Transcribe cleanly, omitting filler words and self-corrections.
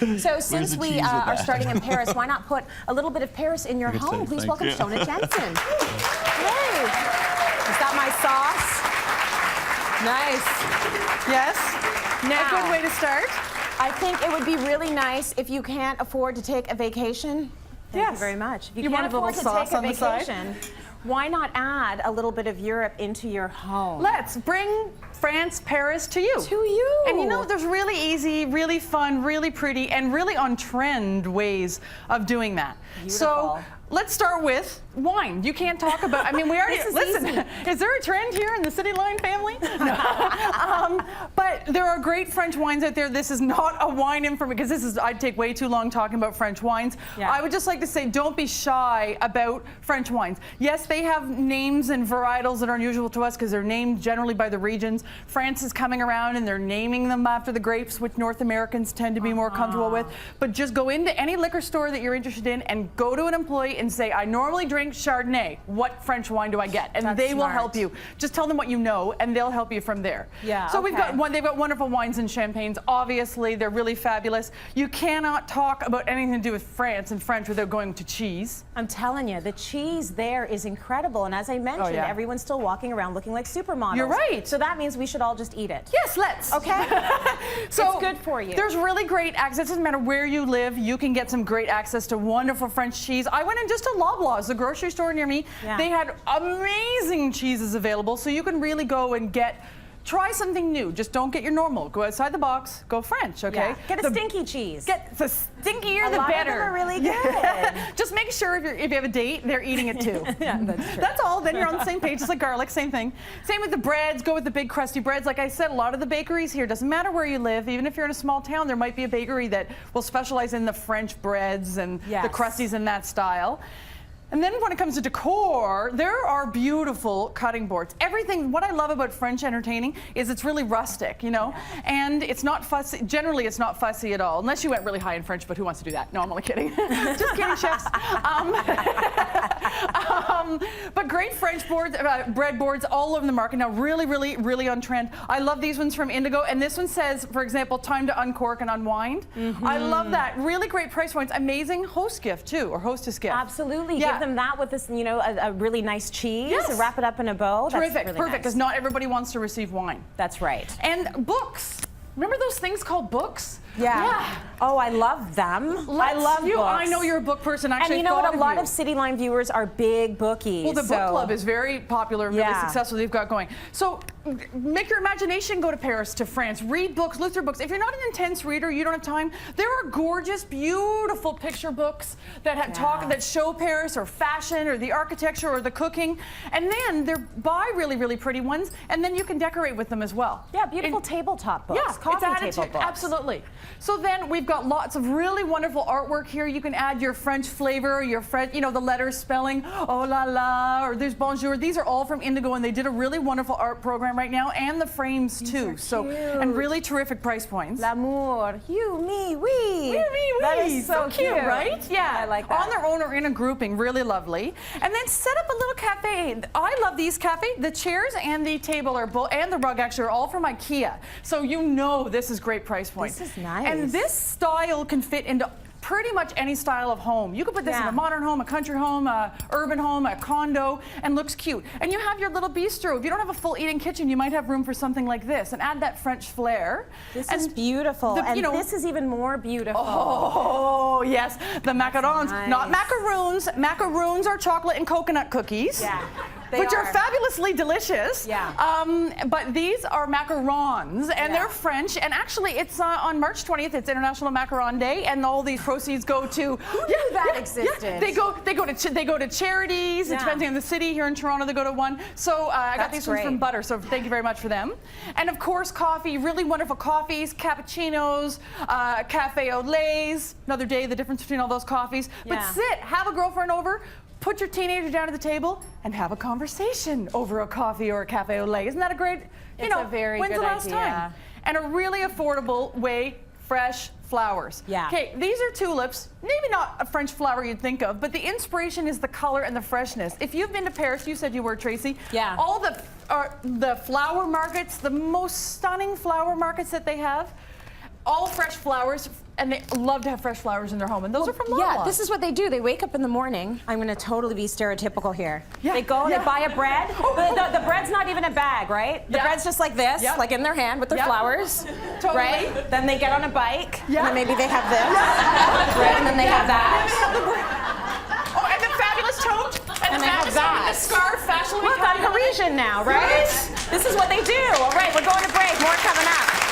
So since we are starting in Paris, why not put a little bit of Paris in your home? Please welcome Shoana Jensen. Hey, is that my sauce? Nice. Yes. Now, a good way to start. I think it would be really nice if you can't afford to take a vacation. Thank you very much. If you can't afford to take a vacation, why not add a little bit of Europe into your home? Let's bring France, Paris to you. To you. And you know, there's really easy, really fun, really pretty, and really on-trend ways of doing that. Beautiful. So let's start with wine. You can't talk about, I mean, we already, listen, is there a trend here in the City Line family? No. But there are great French wines out there. This is not a wine information, because this is, I'd take way too long talking about French wines. Yeah. I would just like to say, don't be shy about French wines. Yes, they have names and varietals that are unusual to us because they're named generally by the regions. France is coming around and they're naming them after the grapes, which North Americans tend to be more comfortable with. But just go into any liquor store that you're interested in and go to an employee and say, I normally drink Chardonnay. What French wine do I get? And they will help you. Just tell them what you know and they'll help you from there. Yeah. So we've got they've got wonderful wines and champagnes. Obviously, they're really fabulous. You cannot talk about anything to do with France and French without going to cheese. I'm telling you, the cheese there is incredible. And as I mentioned, everyone's still walking around looking like supermodels. You're right. So that means we should all just eat it. Yes, let's. Okay. So it's good for you. There's really great access. It doesn't matter where you live. You can get some great access to wonderful French cheese. I went in just to Loblaws, the grocery store near me. Yeah. They had amazing cheeses available, so you can really go and try something new. Just don't get your normal. Go outside the box. Go French, okay? Yeah. Get a stinky cheese. Get the stinkier, the better. A lot of them are really good. Just make sure if you have a date, they're eating it too. Yeah, that's true. That's all. Then you're on the same page. Just like garlic, same thing. Same with the breads. Go with the big crusty breads. Like I said, a lot of the bakeries here, doesn't matter where you live, even if you're in a small town, there might be a bakery that will specialize in the French breads and the crusties in that style. And then when it comes to decor, there are beautiful cutting boards. Everything, what I love about French entertaining is it's really rustic, you know? And it's not fussy, generally it's not fussy at all, unless you went really high in French, but who wants to do that? No, I'm only kidding. Just kidding, chefs. But great French boards, bread boards all over the market now, really, really, really on trend. I love these ones from Indigo, and this one says, for example, time to uncork and unwind. I love that. Really great price points. Amazing host gift too, or hostess gift. Absolutely. Yeah. Give them that with this, you know, a really nice cheese. Yes. Wrap it up in a bow. Terrific. That's really perfect, because not everybody wants to receive wine. That's right. And books. Remember those things called books? Yeah. Oh, I love them. I love books. I know you're a book person. Actually, and you know what? A lot of City Line viewers are big bookies. Well, the book club is very popular and really successful. They've got going. So make your imagination go to Paris, to France. Read books, look through books. If you're not an intense reader, you don't have time, there are gorgeous, beautiful picture books that that show Paris or fashion or the architecture or the cooking. And then buy really, really pretty ones, and then you can decorate with them as well. Yeah, beautiful tabletop books. Yeah, coffee table books. Absolutely. So then we've got lots of really wonderful artwork here. You can add your French flavor, your French, you know, the letters spelling, oh la la, or there's bonjour. These are all from Indigo, and they did a really wonderful art program right now, and the frames too. So, and really terrific price points. L'amour, you, me, we. We, me, we. That is so cute, right? Yeah, I like that. On their own or in a grouping, really lovely. And then set up a little cafe. I love these cafe. The chairs and the table and the rug actually are all from IKEA. So you know this is great price point. This is nice. And this style can fit into pretty much any style of home. You could put this in a modern home, a country home, a urban home, a condo, and looks cute. And you have your little bistro. If you don't have a full eating kitchen, you might have room for something like this and add that French flair. This is beautiful. And this is even more beautiful. Oh, yes. The macarons. Nice. Not macaroons. Macaroons are chocolate and coconut cookies. Yeah. Which are fabulously delicious. Yeah. But these are macarons, and they're French. And actually, it's on March 20th. It's International Macaron Day, and all these proceeds go to. Who knew that existed? They go to charities. Depending on the city. Here in Toronto, they go to one. So I got these ones from Butter. So thank you very much for them. And of course, coffee. Really wonderful coffees, cappuccinos, cafe au laits. Another day, the difference between all those coffees. But sit, have a girlfriend over. Put your teenager down at the table and have a conversation over a coffee or a cafe au lait. Isn't that a great, It's a very good idea. When's the last time? And a really affordable way, fresh flowers. Yeah. Okay, these are tulips. Maybe not a French flower you'd think of, but the inspiration is the color and the freshness. If you've been to Paris, you said you were, Tracy. Yeah. All the flower markets, the most stunning flower markets that they have, all fresh flowers and they love to have fresh flowers in their home, and those are from Lala. Yeah, this is what they do. They wake up in the morning. I'm going to totally be stereotypical here. Yeah, they go, they buy a bread. The bread's not even a bag, right? The bread's just like this, like in their hand with their flowers, right? Then they get on a bike, and then maybe they have this, right? And then they have that. Oh, and the fabulous tote, and they have that. The scarf, fashionably. Look, I'm Parisian now, right? This is what they do. All right, we're going to break. More coming up.